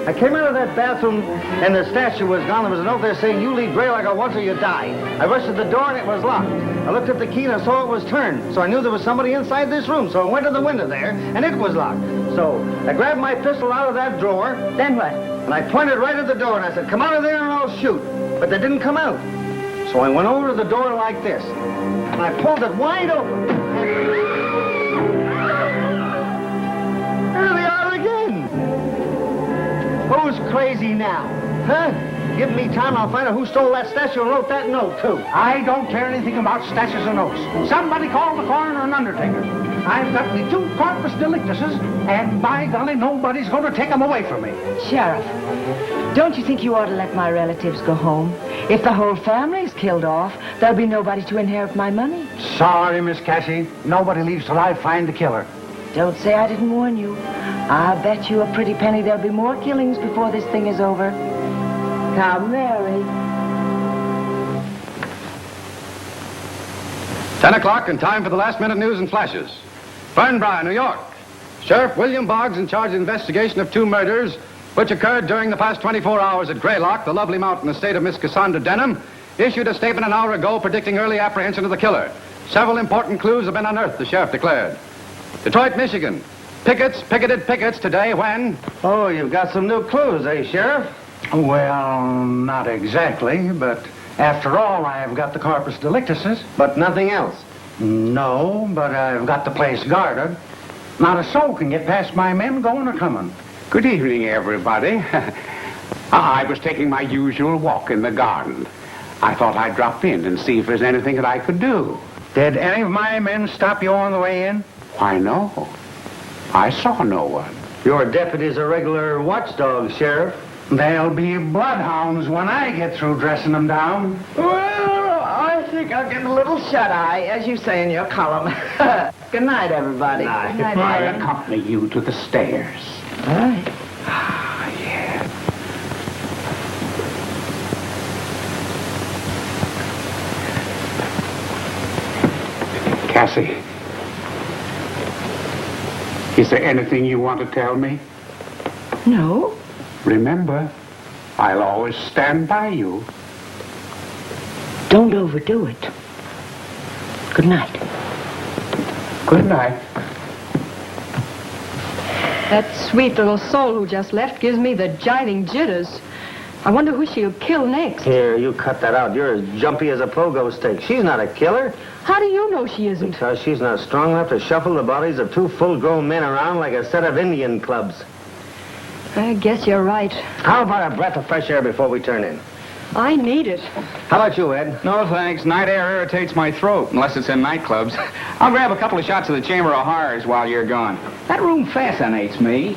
Speaker 3: I came out of that bathroom and the statue was gone. There was a note there saying, "You leave gray like a once or you die." I rushed to the door and it was locked. I looked at the key and I saw it was turned. So I knew there was somebody inside this room. So I went to the window there and it was locked. So I grabbed my pistol out of that drawer.
Speaker 12: Then what?
Speaker 3: And I pointed right at the door and I said, "Come out of there and I'll shoot." But they didn't come out. So I went over to the door like this. And I pulled it wide open. There they are again. Who's crazy now? Huh? Give me time, I'll find out who stole that statue and wrote that note, too.
Speaker 11: I don't care anything about statues and notes. Somebody call the coroner and undertaker. I've got the 2 corpus delictuses, and by golly, nobody's going to take them away from me.
Speaker 5: Sheriff, don't you think you ought to let my relatives go home? If the whole family's killed off, there'll be nobody to inherit my money.
Speaker 11: Sorry, Miss Cassie. Nobody leaves till I find the killer.
Speaker 5: Don't say I didn't warn you. I'll bet you a pretty penny there'll be more killings before this thing is over. Now, Mary.
Speaker 18: 10 o'clock and time for the last-minute news and flashes. Fernbrook, New York. Sheriff William Boggs, in charge of investigation of 2 murders which occurred during the past 24 hours at Greylock, the lovely mountain estate of Miss Cassandra Denham, issued a statement an hour ago predicting early apprehension of the killer. Several important clues have been unearthed, the sheriff declared. Detroit, Michigan. Pickets picketed pickets today when...
Speaker 3: Oh, you've got some new clues, eh, Sheriff?
Speaker 11: Well, not exactly, but after all, I've got the corpus delictuses.
Speaker 3: But nothing else?
Speaker 11: No, but I've got the place guarded. Not a soul can get past my men going or coming.
Speaker 14: Good evening, everybody. I was taking my usual walk in the garden. I thought I'd drop in and see if there's anything that I could do.
Speaker 11: Did any of my men stop you on the way in?
Speaker 14: Why, no. I saw no one.
Speaker 3: Your deputy's a regular watchdog, Sheriff.
Speaker 11: There'll be bloodhounds when I get through dressing them down.
Speaker 5: Well, I think I'll get a little shut-eye, as you say in your column. Good night, everybody.
Speaker 11: Good night. I accompany you to the stairs.
Speaker 5: All right.
Speaker 11: Yeah. Cassie, is there anything you want to tell me?
Speaker 5: No.
Speaker 11: Remember, I'll always stand by you.
Speaker 5: Don't overdo it. Good night.
Speaker 11: Good night.
Speaker 2: That sweet little soul who just left gives me the jiving jitters. I wonder who she'll kill next.
Speaker 3: Here, you cut that out. You're as jumpy as a pogo stick. She's not a killer.
Speaker 2: How do you know she isn't?
Speaker 3: Because she's not strong enough to shuffle the bodies of 2 full-grown men around like a set of Indian clubs.
Speaker 2: I guess you're right.
Speaker 3: How about a breath of fresh air before we turn in?
Speaker 2: I need it.
Speaker 3: How about you, Ed?
Speaker 14: No, thanks. Night air irritates my throat, unless it's in nightclubs. I'll grab a couple of shots of the Chamber of Horrors while you're gone. That room fascinates me.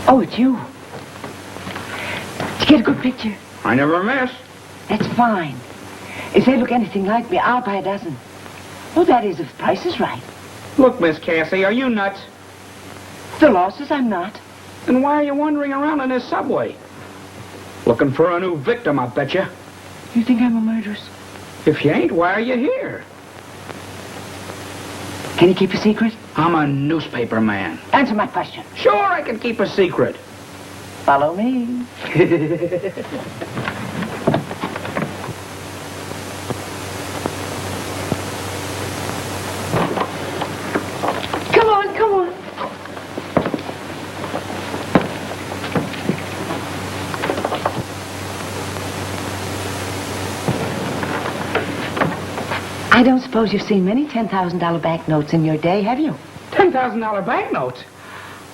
Speaker 12: Oh, it's you. Did you get a good picture?
Speaker 11: I never miss.
Speaker 12: That's fine. If they look anything like me, I'll buy a dozen. Oh, that is, if the price is right.
Speaker 11: Look, Miss Cassie, are you nuts?
Speaker 12: The law says I'm not.
Speaker 11: Then why are you wandering around in this subway? Looking for a new victim, I bet you.
Speaker 12: You think I'm a murderess?
Speaker 11: If you ain't, why are you here?
Speaker 12: Can you keep a secret?
Speaker 11: I'm a newspaper man.
Speaker 12: Answer my question.
Speaker 11: Sure, I can keep a secret.
Speaker 12: Follow me. Come on, come on. I don't suppose you've seen many $10,000 banknotes in your day, have you?
Speaker 11: $10,000 banknotes?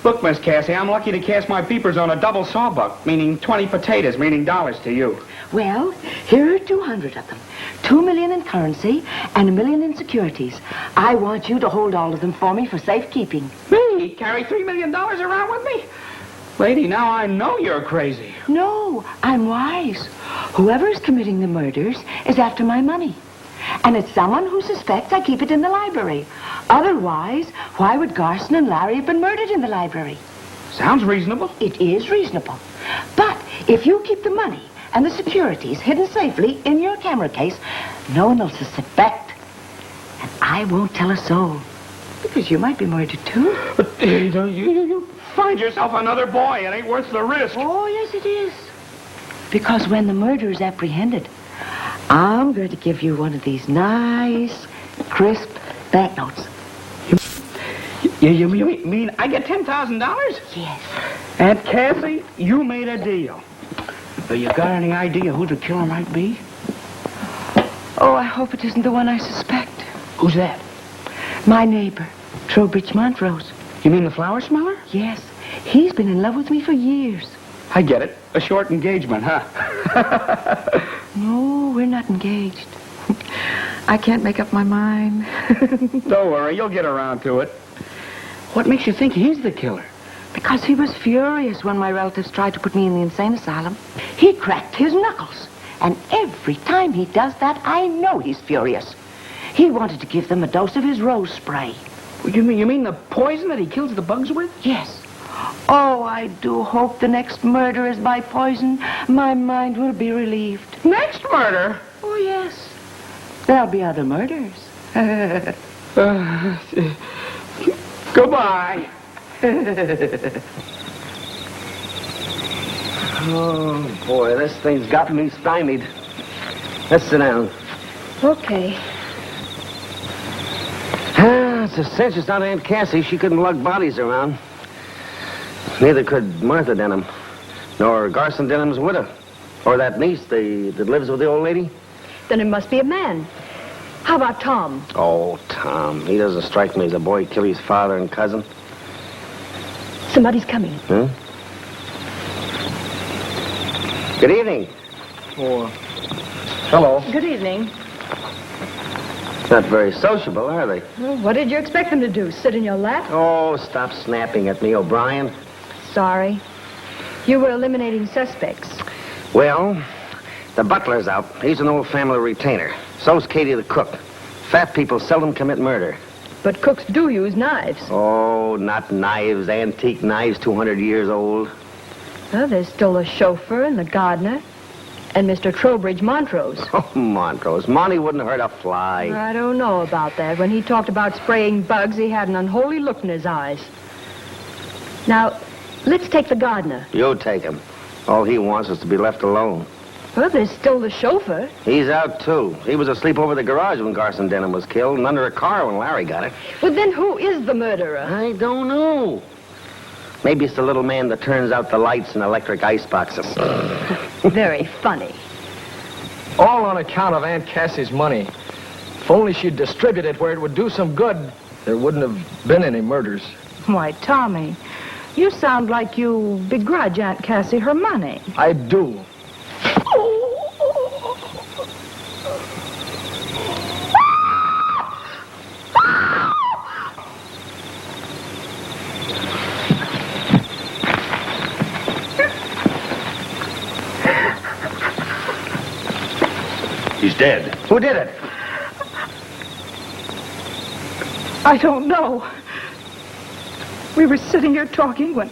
Speaker 11: Look, Miss Cassie, I'm lucky to cast my peepers on a double sawbuck, meaning 20 potatoes, meaning dollars to you.
Speaker 12: Well, here are 200 of them. 2 million in currency and 1 million in securities. I want you to hold all of them for me for safekeeping.
Speaker 11: Me? Carry $3 million around with me? Lady, now I know you're crazy.
Speaker 12: No, I'm wise. Whoever is committing the murders is after my money. And it's someone who suspects I keep it in the library. Otherwise, why would Garson and Larry have been murdered in the library?
Speaker 11: Sounds reasonable.
Speaker 12: It is reasonable. But if you keep the money and the securities hidden safely in your camera case, no one will suspect. And I won't tell a soul. Because you might be murdered, too.
Speaker 11: But you find yourself another boy. It ain't worth the risk.
Speaker 12: Oh, yes, it is. Because when the murderer is apprehended, I'm going to give you one of these nice, crisp banknotes.
Speaker 11: You mean I get $10,000?
Speaker 12: Yes.
Speaker 11: Aunt Cassie, you made a deal. So you got any idea who the killer might be?
Speaker 12: Oh, I hope it isn't the one I suspect.
Speaker 11: Who's that?
Speaker 12: My neighbor, Trowbridge Montrose.
Speaker 11: You mean the flower smeller?
Speaker 12: Yes. He's been in love with me for years.
Speaker 11: I get it. A short engagement, huh?
Speaker 12: No, we're not engaged. I can't make up my mind.
Speaker 11: Don't worry, you'll get around to it. What makes you think he's the killer?
Speaker 12: Because he was furious when my relatives tried to put me in the insane asylum. He cracked his knuckles. And every time he does that, I know he's furious. He wanted to give them a dose of his rose spray.
Speaker 11: You mean the poison that he kills the bugs with?
Speaker 12: Yes. Oh, I do hope the next murder is by poison. My mind will be relieved.
Speaker 11: Next murder?
Speaker 12: Oh, yes. There'll be other murders.
Speaker 11: Goodbye.
Speaker 3: Oh, boy, this thing's got me stymied. Let's sit down.
Speaker 2: Okay.
Speaker 3: It's a cinch it's not Aunt Cassie. She couldn't lug bodies around. Neither could Martha Denham, nor Garson Denham's widow, or that niece that lives with the old lady.
Speaker 2: Then it must be a man. How about Tom?
Speaker 3: Oh, Tom. He doesn't strike me as a boy kill his father and cousin.
Speaker 2: Somebody's coming.
Speaker 3: Huh? Good evening.
Speaker 17: Oh, hello.
Speaker 2: Good evening.
Speaker 3: Not very sociable, are they?
Speaker 2: Well, what did you expect them to do? Sit in your lap?
Speaker 3: Oh, stop snapping at me, O'Brien.
Speaker 2: Sorry. You were eliminating suspects.
Speaker 3: Well, the butler's out. He's an old family retainer. So's Katie the cook. Fat people seldom commit murder.
Speaker 2: But cooks do use knives.
Speaker 3: Oh, not knives. Antique knives, 200 years old.
Speaker 2: Well, there's still the chauffeur and the gardener. And Mr. Trowbridge Montrose.
Speaker 3: Oh, Montrose. Monty wouldn't hurt a fly.
Speaker 2: I don't know about that. When he talked about spraying bugs, he had an unholy look in his eyes. Now, let's take the gardener.
Speaker 3: You take him. All he wants is to be left alone.
Speaker 2: Well, there's still the chauffeur.
Speaker 3: He's out, too. He was asleep over the garage when Garson Denham was killed and under a car when Larry got it.
Speaker 2: But then who is the murderer?
Speaker 3: I don't know. Maybe it's the little man that turns out the lights in electric ice boxes.
Speaker 2: Very funny.
Speaker 19: All on account of Aunt Cassie's money. If only she'd distribute it where it would do some good, there wouldn't have been any murders.
Speaker 5: Why, Tommy, you sound like you begrudge Aunt Cassie her money.
Speaker 19: I do.
Speaker 15: He's dead.
Speaker 3: Who did it?
Speaker 5: I don't know. We were sitting here talking when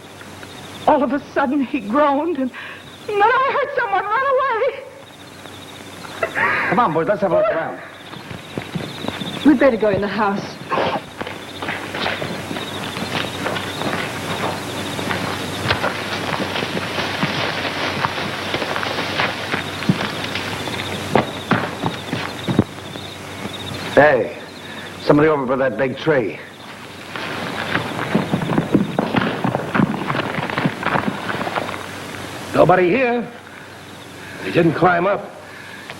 Speaker 5: all of a sudden he groaned and then I heard someone run away.
Speaker 3: Come on, boys, let's have a look around.
Speaker 2: We'd better go in the house.
Speaker 3: Hey, somebody over by that big tree.
Speaker 6: Nobody here. He didn't climb up.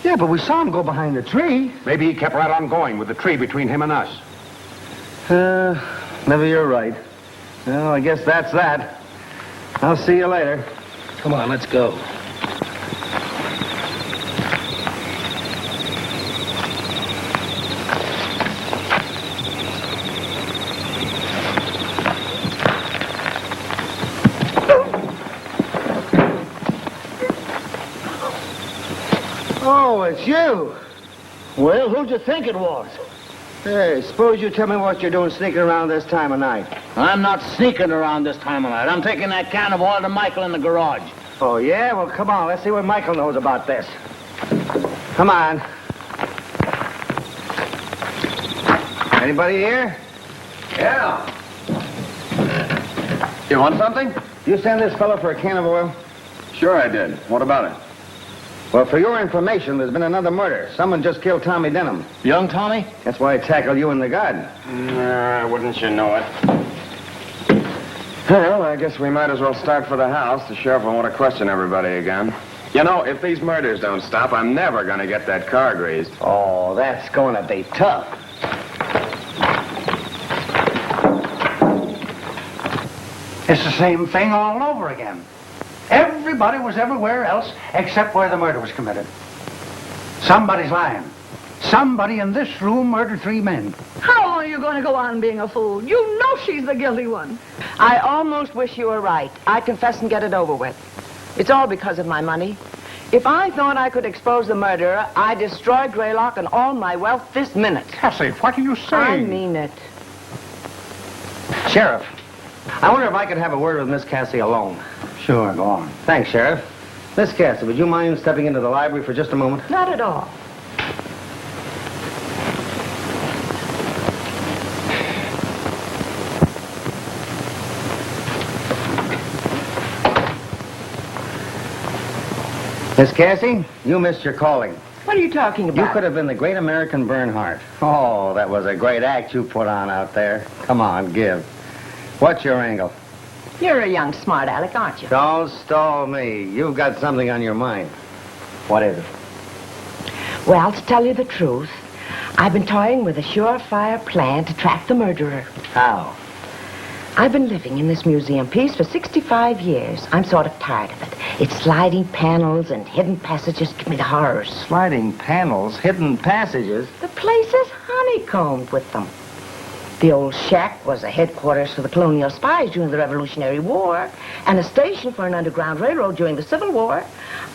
Speaker 3: Yeah, but we saw him go behind the tree.
Speaker 14: Maybe he kept right on going with the tree between him and us.
Speaker 3: Maybe you're right. Well, I guess that's that. I'll see you later.
Speaker 6: Come on, let's go.
Speaker 3: Oh, it's you.
Speaker 17: Well, who'd you think it was?
Speaker 3: Hey, suppose you tell me what you're doing sneaking around this time of night.
Speaker 9: I'm not sneaking around this time of night. I'm taking that can of oil to Michael in the garage.
Speaker 3: Oh, yeah? Well, come on. Let's see what Michael knows about this. Come on. Anybody here?
Speaker 16: Yeah. You want something?
Speaker 3: You send this fellow for a can of oil?
Speaker 16: Sure I did. What about it?
Speaker 3: Well, for your information, there's been another murder. Someone just killed Tommy Denham.
Speaker 9: Young Tommy?
Speaker 3: That's why I tackled you in the garden.
Speaker 16: Wouldn't you know it? Well, I guess we might as well start for the house. The sheriff will want to question everybody again. You know, if these murders don't stop, I'm never going to get that car greased.
Speaker 3: Oh, that's going to be tough.
Speaker 11: It's the same thing all over again. Everybody was everywhere else except where the murder was committed. Somebody's lying. Somebody in this room murdered 3 men.
Speaker 2: How long are you going to go on being a fool? You know she's the guilty one.
Speaker 5: I almost wish you were right. I'd confess and get it over with. It's all because of my money. If I thought I could expose the murderer, I'd destroy Greylock and all my wealth this minute.
Speaker 11: Cassie, what are you saying?
Speaker 5: I mean it.
Speaker 3: Sheriff, I wonder if I could have a word with Miss Cassie alone.
Speaker 11: Sure, go on.
Speaker 3: Thanks, Sheriff. Miss Cassie, would you mind stepping into the library for just a moment?
Speaker 5: Not at all.
Speaker 3: Miss Cassie, you missed your calling.
Speaker 5: What are you talking about?
Speaker 3: You could have been the great American Bernhardt. Oh, that was a great act you put on out there. Come on, give. What's your angle?
Speaker 5: You're a young smart aleck, aren't you?
Speaker 3: Don't stall me. You've got something on your mind. What is it?
Speaker 5: Well, to tell you the truth, I've been toying with a surefire plan to track the murderer.
Speaker 3: How?
Speaker 5: I've been living in this museum piece for 65 years. I'm sort of tired of it. Its sliding panels and hidden passages give me the horrors.
Speaker 3: Sliding panels, hidden passages?
Speaker 5: The place is honeycombed with them. The old shack was a headquarters for the colonial spies during the Revolutionary War and a station for an underground railroad during the Civil War.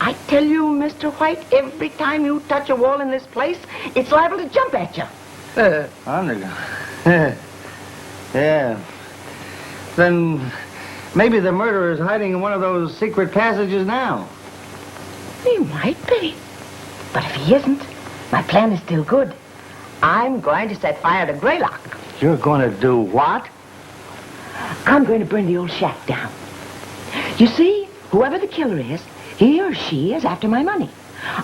Speaker 5: I tell you, Mr. White, every time you touch a wall in this place, it's liable to jump at you.
Speaker 3: Underground. Yeah. Then maybe the murderer is hiding in one of those secret passages now.
Speaker 5: He might be. But if he isn't, my plan is still good. I'm going to set fire to Greylock.
Speaker 3: You're going to do what?
Speaker 5: I'm going to burn the old shack down. You see,
Speaker 12: whoever the killer is, he or she is after my money.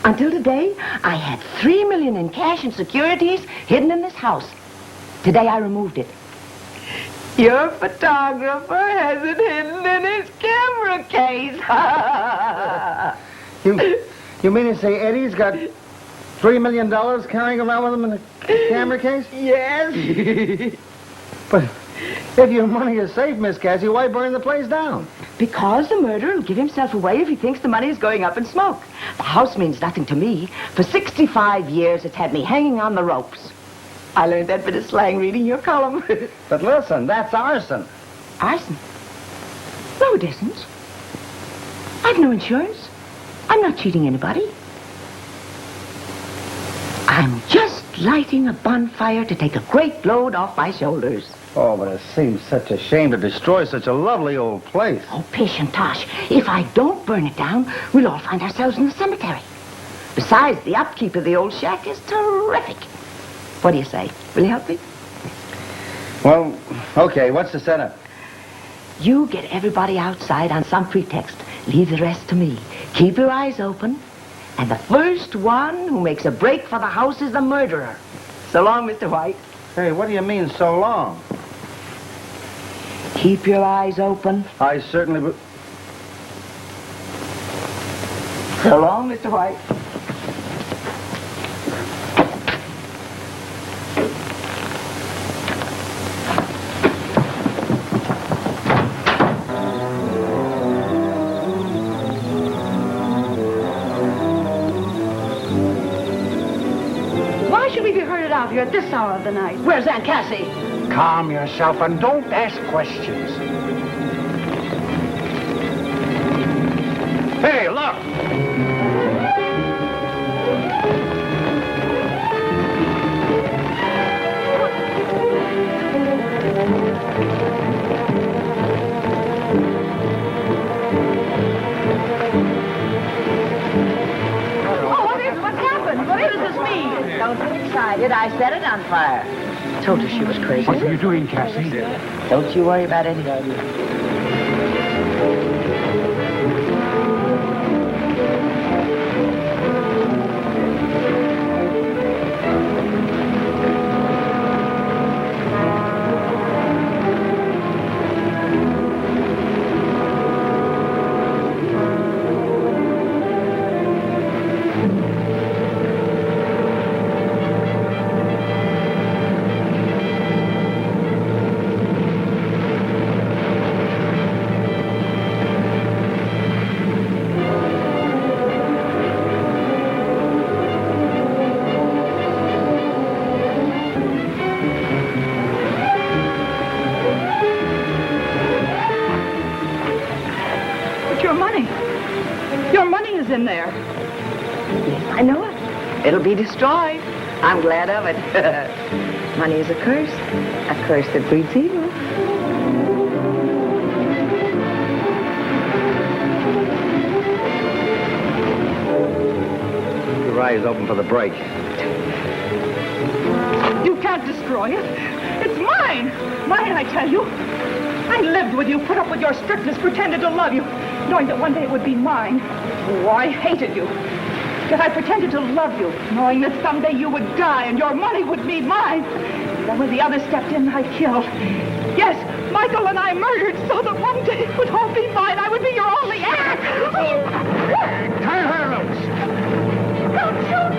Speaker 12: Until today, I had $3 million in cash and securities hidden in this house. Today, I removed it. Your photographer has it hidden in his camera case.
Speaker 3: You mean to say Eddie's got $3 million carrying around with him in the camera case?
Speaker 12: Yes.
Speaker 3: But if your money is safe, Miss Cassie, why burn the place down?
Speaker 12: Because the murderer will give himself away if he thinks the money is going up in smoke. The house means nothing to me. For 65 years, it's had me hanging on the ropes. I learned that bit of slang reading your column.
Speaker 3: But listen, that's arson.
Speaker 12: Arson? No, it isn't. I've no insurance. I'm not cheating anybody. I'm just lighting a bonfire to take a great load off my shoulders.
Speaker 3: Oh, but it seems such a shame to destroy such a lovely old place.
Speaker 12: Oh, patient Tosh. If I don't burn it down, we'll all find ourselves in the cemetery. Besides, the upkeep of the old shack is terrific. What do you say? Will you help me?
Speaker 3: Well, okay, what's the setup?
Speaker 12: You get everybody outside on some pretext. Leave the rest to me. Keep your eyes open. And the first one who makes a break for the house is the murderer. So long, Mr. White.
Speaker 3: Hey, what do you mean, so long?
Speaker 12: Keep your eyes open.
Speaker 3: I certainly will.
Speaker 12: So long, Mr. White.
Speaker 2: Why should we be herded out here at this hour of the night? Where's Aunt Cassie?
Speaker 11: Calm yourself and don't ask questions. Hey, look!
Speaker 2: What's happened? What does this mean?
Speaker 12: Don't get excited. I set it on fire. Told her she was crazy.
Speaker 11: What are you doing, Cassie?
Speaker 12: Don't you worry about it.
Speaker 2: In there.
Speaker 12: Yes, I know it. It'll be destroyed. I'm glad of it. Money is a curse that breeds evil.
Speaker 3: Your eyes open for the break.
Speaker 2: You can't destroy it. It's mine. Mine, I tell you. I lived with you, put up with your strictness, pretended to love you, knowing that one day it would be mine. Oh, I hated you. Yet I pretended to love you, knowing that someday you would die and your money would be mine. Then when the others stepped in, I killed. Yes, Michael and I murdered so that one day it would all be mine. I would be your only heir.
Speaker 11: Tie her loose.
Speaker 2: Don't shoot!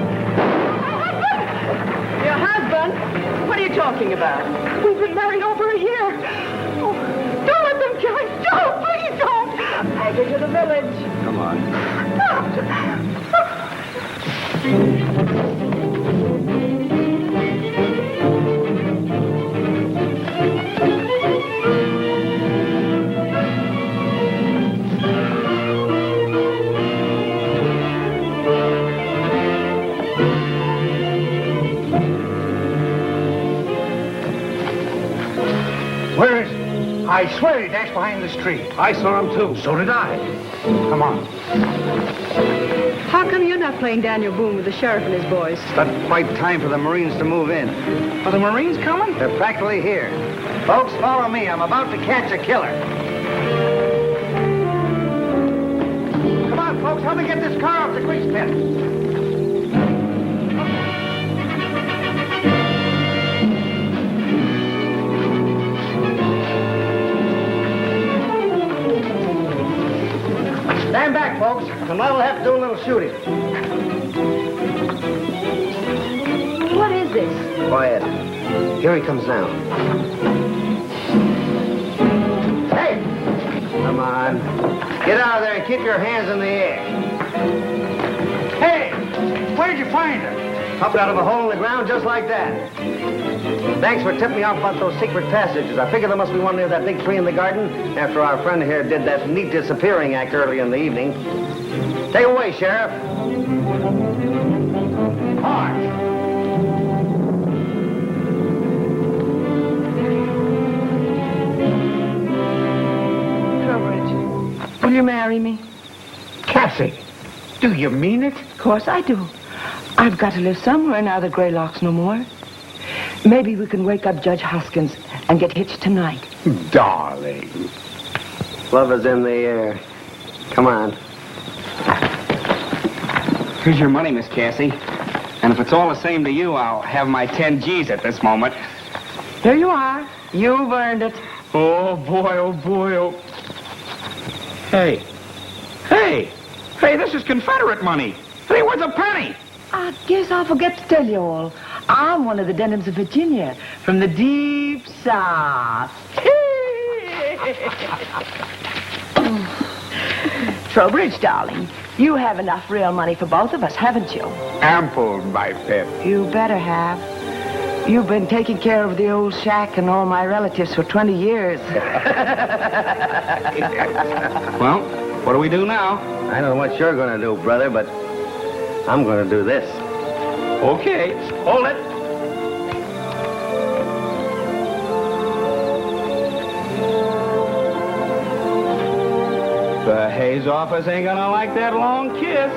Speaker 5: Your husband? What are you talking about?
Speaker 2: We've been married over a year. Oh, don't let them kill him. Don't, please don't.
Speaker 5: Take her to the village.
Speaker 3: Come on.
Speaker 11: Where is he? I swear he dashed behind this tree.
Speaker 6: I saw him, too.
Speaker 11: So did I. Come on.
Speaker 2: How come you're not playing Daniel Boone with the sheriff and his boys?
Speaker 3: It's not quite time for the Marines to move in.
Speaker 11: Are the Marines coming?
Speaker 3: They're practically here. Folks, follow me. I'm about to catch a killer.
Speaker 11: folks, help me get this car off the grease pit.
Speaker 3: Stand back, folks. The model will have to do a little shooting.
Speaker 2: What is this?
Speaker 3: Quiet. Here he comes now. Hey! Come on. Get out of there and keep your hands in the air.
Speaker 11: Hey! Where'd you find her?
Speaker 3: Up out of a hole in the ground just like that. Thanks for tipping me off about those secret passages. I figured there must be one near that big tree in the garden after our friend here did that neat disappearing act early in the evening. Take it away, Sheriff. March.
Speaker 5: Trowbridge, will you marry me?
Speaker 11: Cassie, do you mean it?
Speaker 5: Of course I do. I've got to live somewhere now that Greylock's no more. Maybe we can wake up Judge Hoskins and get hitched tonight.
Speaker 11: Darling.
Speaker 3: Love is in the air. Come on.
Speaker 20: Here's your money, Miss Cassie. And if it's all the same to you, I'll have my 10 G's at this moment.
Speaker 5: Here you are. You've earned it.
Speaker 20: Oh, boy, oh, boy, oh. Hey. Hey! Hey, this is Confederate money. It ain't worth a penny.
Speaker 5: I guess I'll forget to tell you all. I'm one of the Denhams of Virginia, from the deep south. Trowbridge, darling, you have enough real money for both of us, haven't you?
Speaker 11: Ample, my pet.
Speaker 5: You better have. You've been taking care of the old shack and all my relatives for 20 years.
Speaker 20: Well, what do we do now?
Speaker 3: I don't know what you're going to do, brother, but I'm going to do this.
Speaker 20: Okay. Hold it. The Hayes office ain't gonna like that long kiss.